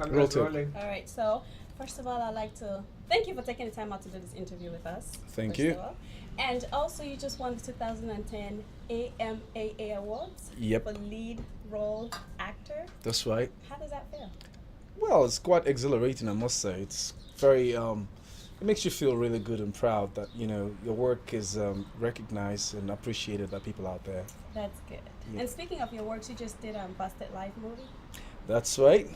Roll tape. All right. So first of all, I'd like to thank you for taking the time out to do this interview with us. Thank first you. of all. And also, you just won the 2010 AMAA Awards Yep. for lead role actor. That's right. How does that feel? Well, it's quite exhilarating, I must say. It's very, it makes you feel really good and proud that, your work is recognized and appreciated by people out there. That's good. Yeah. And speaking of your works, you just did a Busted Life movie. That's right.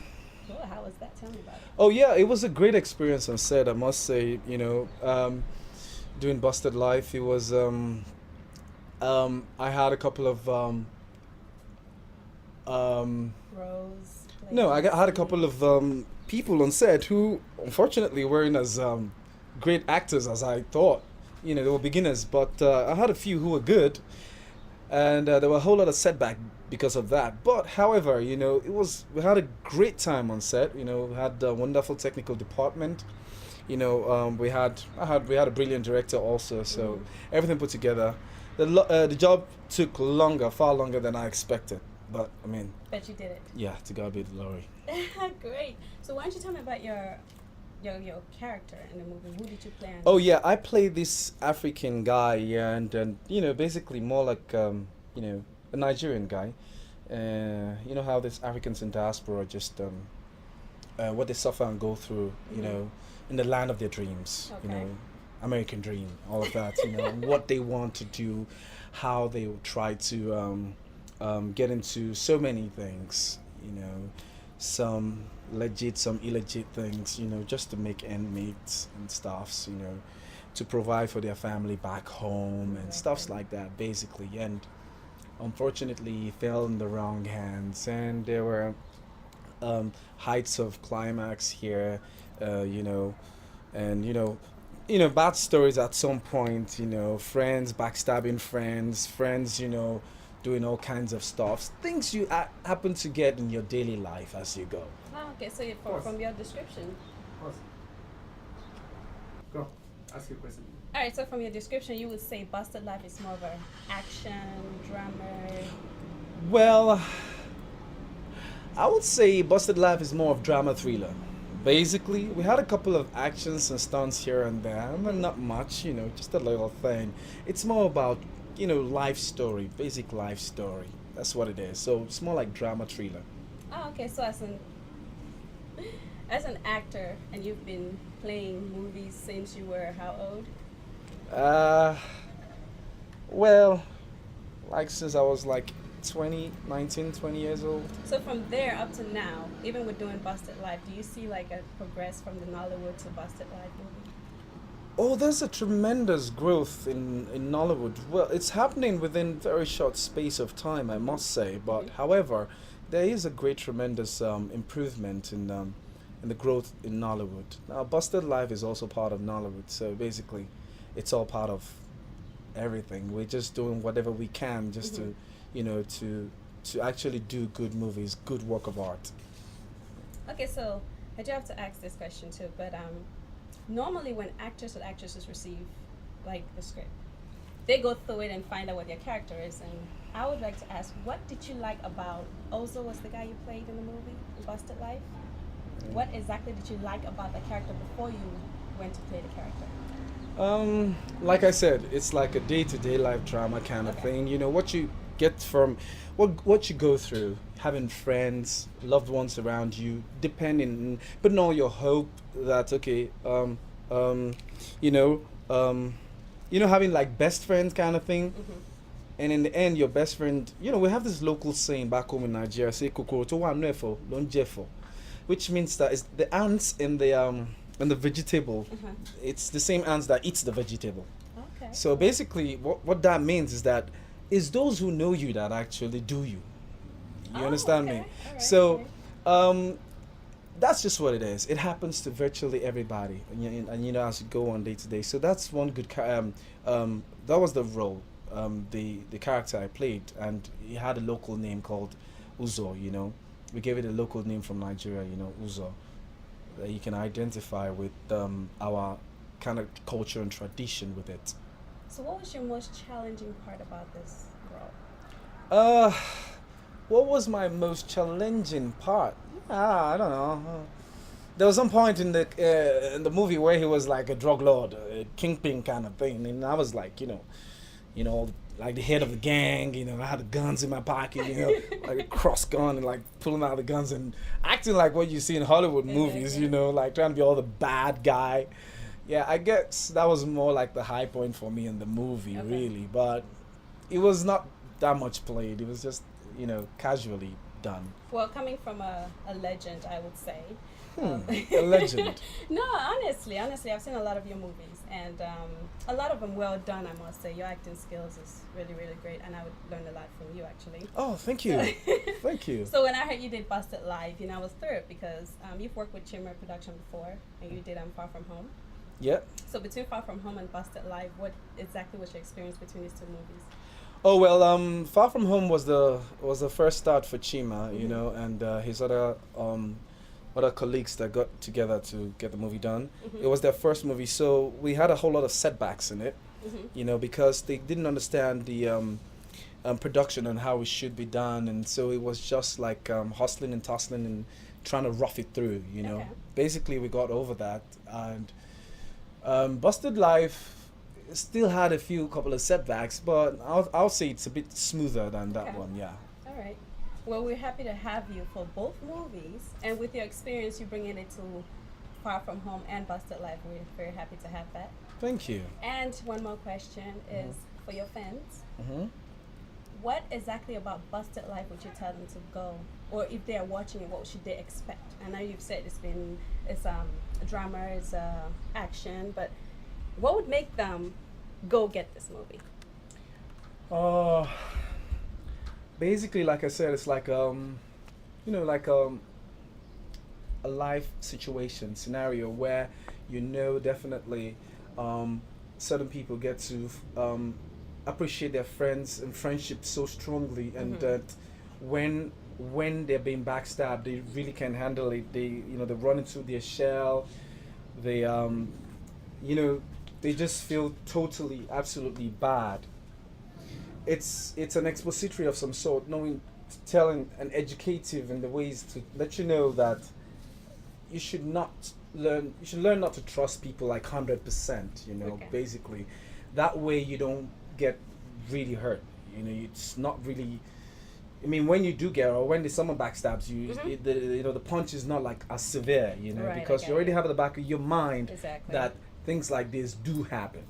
Cool. How was that? Tell me about it. Oh, yeah, it was a great experience on set, I must say. Doing Busted Life, it was, I had a couple of, Rose. no, I Place. had a couple of people on set who, unfortunately, weren't as great actors as I thought. They were beginners, but I had a few who were good, and there were a whole lot of setback because of that. But however, we had a great time on set. We had a wonderful technical department. We had a brilliant director also. So everything put together, the job took far longer than I expected. But I mean, Bet you did it. yeah, to God be the glory. Great. So why don't you tell me about your character in the movie? Who did you play? Oh yeah, I play this African guy, yeah, and basically more like a Nigerian guy. You know how these Africans in diaspora just what they suffer and go through, in the land of their dreams, Okay. American dream, all of that, what they want to do, how they try to get into so many things, some legit, some illegit things, just to make end meet and stuffs, to provide for their family back home and stuffs like that, basically. And unfortunately, he fell in the wrong hands, and there were heights of climax here, and bad stories at some point, friends backstabbing friends, doing all kinds of stuff, things you happen to get in your daily life as you go. Oh, okay. So from your description. Go. Ask your question. All right. So from your description, you would say Busted Life is more of a action drama. Well, I would say Busted Life is more of drama thriller. Basically, we had a couple of actions and stunts here and there, but not much, just a little thing. It's more about, life story, basic life story. That's what it is. So it's more like drama thriller. Oh, okay. So as an actor, and you've been playing movies since you were how old? Well, like since I was like 19, 20 years old. So from there up to now, even with doing Busted Life, do you see like a progress from the Nollywood to Busted Life movie? Oh, there's a tremendous growth in Nollywood. Well, it's happening within very short space of time, I must say. But however, there is a great tremendous improvement in the growth in Nollywood. Now, Busted Life is also part of Nollywood, so basically, it's all part of everything. We're just doing whatever we can just to, to actually do good movies, good work of art. Okay, so I do have to ask this question too, but normally when actors or actresses receive like the script, they go through it and find out what their character is. And I would like to ask, what did you like about Ozo was the guy you played in the movie, Busted Life? What exactly did you like about the character before you went to play the character? Like I said, it's like a day-to-day life drama kind of thing. What you get from what you go through, having friends, loved ones around you, depending, putting all your hope that having like best friends kind of thing. And in the end, your best friend, we have this local saying back home in Nigeria, say "Kokoro to wa nefo, don't jefo," which means that it's the ants in the vegetable. It's the same ants that eats the vegetable. Okay. So basically, what that means is that it's those who know you that actually do you. You understand me? All right, So, okay. that's just what it is. It happens to virtually everybody, and as you go on day to day. So that's one good. That was the role, the character I played, and he had a local name called Uzo. We gave it a local name from Nigeria. Uzo, that you can identify with our kind of culture and tradition with it. So what was your most challenging part about this role? What was my most challenging part? I don't know. there was some point in the movie where he was like a drug lord, a kingpin kind of thing, and I was like, you know, like the head of the gang. You know, I had the guns in my pocket. You know, like a cross gun and like pulling out the guns and acting like what you see in Hollywood movies. You know, like trying to be all the bad guy. Yeah, I guess that was more like the high point for me in the movie, Okay. really. But it was not that much played. It was just, casually done. Well, coming from a legend, I would say. A legend. No, honestly, I've seen a lot of your movies, and a lot of them well done. I must say, your acting skills is really, really great, and I would learn a lot from you actually. Oh, thank you. Thank you. So when I heard you did Busted Live, I was thrilled because you've worked with Chimera Production before, and you did Far From Home. Yeah. So between Far From Home and Busted Live, what exactly was your experience between these two movies? Oh well, Far From Home was the first start for Chima, Mhm. and his other colleagues that got together to get the movie done. Mhm. It was their first movie, so we had a whole lot of setbacks in it, because they didn't understand the production and how it should be done, and so it was just like hustling and tussling and trying to rough it through. Okay. Basically we got over that, and Busted Life still had a couple of setbacks, but I'll say it's a bit smoother than that Okay. one. Yeah. All right. Well, we're happy to have you for both movies, and with your experience, you bringing it to Far From Home and Busted Life. We're very happy to have that. Thank you. And one more question is for your fans. Hmm. What exactly about Busted Life would you tell them to go, or if they are watching it, what should they expect? I know you've said it's drama, it's action, but what would make them go get this movie? Uh, Basically, like I said, it's like a life situation scenario where definitely certain people get to appreciate their friends and friendship so strongly, and Mhm. that when they're being backstabbed, they really can handle it. They run into their shell. They they just feel totally, absolutely bad. It's an expository of some sort, telling and educative in the ways to let you know that you should learn not to trust people like 100%. Okay. Basically, that way you don't get really hurt. It's not really. I mean, when you do get, or when someone backstabs you, Mhm. the punch is not like as severe, Right, I because get you already it. have at the back of your mind Exactly. that things like this do happen.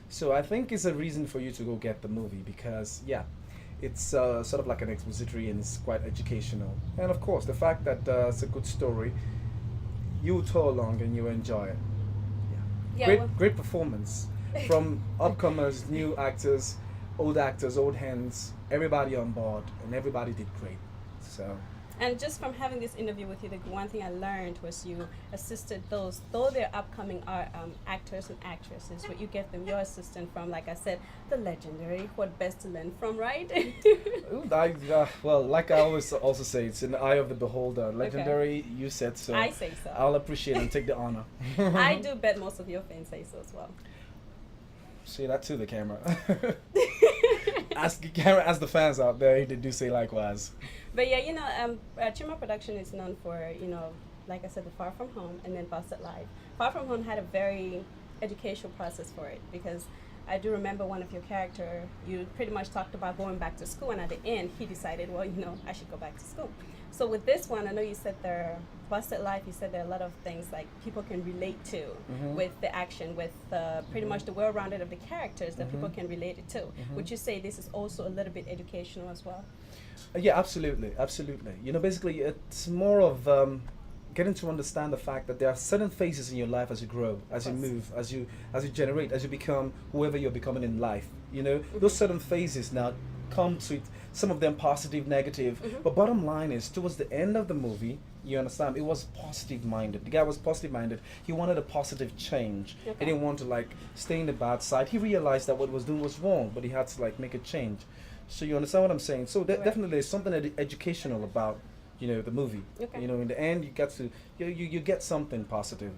So I think it's a reason for you to go get the movie, because it's sort of like an expository and it's quite educational. And of course, the fact that it's a good story, you tour along and you enjoy it. Yeah. Great, Well, great performance from upcomers, new actors, old actors, old hands, everybody on board, and everybody did great. So and just from having this interview with you, the one thing I learned was you assisted those, though they're upcoming actors and actresses, but you get them your assistant from, like I said, the legendary What Best to Learn From, right? well, like I always also say, it's in the eye of the beholder. Legendary, you said so. I say so. I'll appreciate and take the honor. I do bet most of your fans say so as well. Say that to the camera. Ask the camera, ask the fans out there if they do say likewise. But yeah, Chima Production is known for, like I said, the Far From Home and then Busted Live. Far From Home had a very educational process for it, because I do remember one of your character, you pretty much talked about going back to school, and at the end he decided, well, I should go back to school. So with this one, I know you said there, Busted Life, you said there are a lot of things like people can relate to with the action, with pretty much the well-rounded of the characters that people can relate it to. Would you say this is also a little bit educational as well? Yeah, absolutely. Basically, it's more of getting to understand the fact that there are certain phases in your life as you grow, as you Yes. move, as you generate, as you become whoever you're becoming in life. Those certain phases now comes with some of them positive, negative. But bottom line is, towards the end of the movie, you understand, it was positive minded. The guy was positive minded. He wanted a positive change. Okay. He didn't want to stay in the bad side. He realized that what he was doing was wrong, but he had to make a change. So you understand what I'm saying? So Right. definitely there's something educational about the movie. Okay. In the end you get to you get something positive.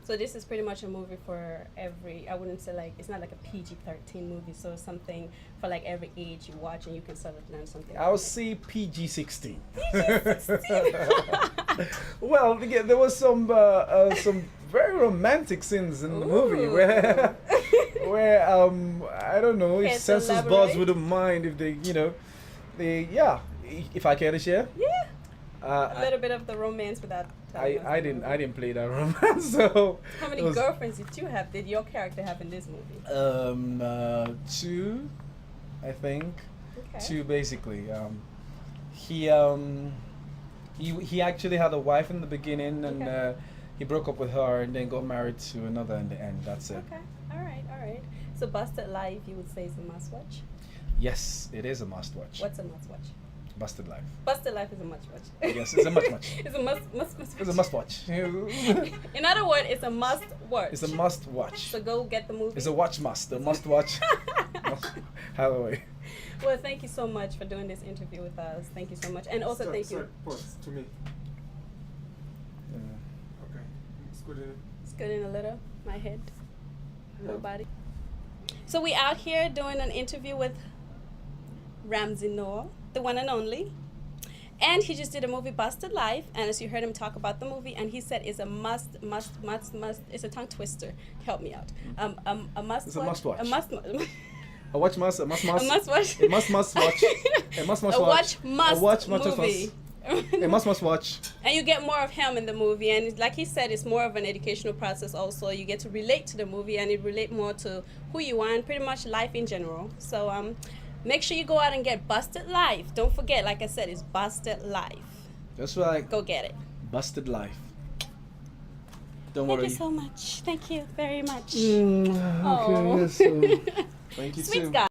So this is pretty much a movie for every, I wouldn't say it's not like a PG-13 movie, so something for every age you watch and you can sort of learn something. I would say PG-16. Well, yeah, there was some very romantic scenes in the movie Ooh. where I don't know if Care to census boards elaborate? wouldn't mind if yeah, if I care to share. Yeah. A Uh, little bit of the romance without. telling us I the didn't movie. didn't play that romance. So How many it was, girlfriends did you have? Did your character have in this movie? two, I think. Okay. Two basically. He actually had a wife in the beginning, and Okay. he broke up with her and then got married to another in the end. That's it. Okay. All right. All right. So Busted Life, you would say, is a must watch. Yes, it is a must watch. What's a must watch? Busted Life. Busted Life is a must watch. Yes, it's a must watch. It's a must watch. It's a must watch. In other words, it's a must watch. It's a must watch. So go get the movie. It's a watch must. A must watch. Holloway. Well, thank you so much for doing this interview with us. Thank you so much, and also thank you. Pause to me. Okay. It's good enough. Scoot in a little, my head, my body. So we out here doing an interview with Ramsey Noel, the one and only. And he just did a movie, Busted Life, and as you heard him talk about the movie, and he said it's a must. It's a tongue twister. Help me out. A must. It's a must watch. A must. A watch must. A must must. A must watch. A must must watch. A must must A watch. watch must A watch must movie. A must must watch. And you get more of him in the movie, and like he said, it's more of an educational process. Also, you get to relate to the movie, and it relate more to who you are and pretty much life in general. So make sure you go out and get Busted Life. Don't forget, like I said, it's Busted Life. That's right. Go get it. Busted Life. Don't Thank worry. you so much. Thank you very much. Okay. Aw. Yes, so thank you Sweet too. guy.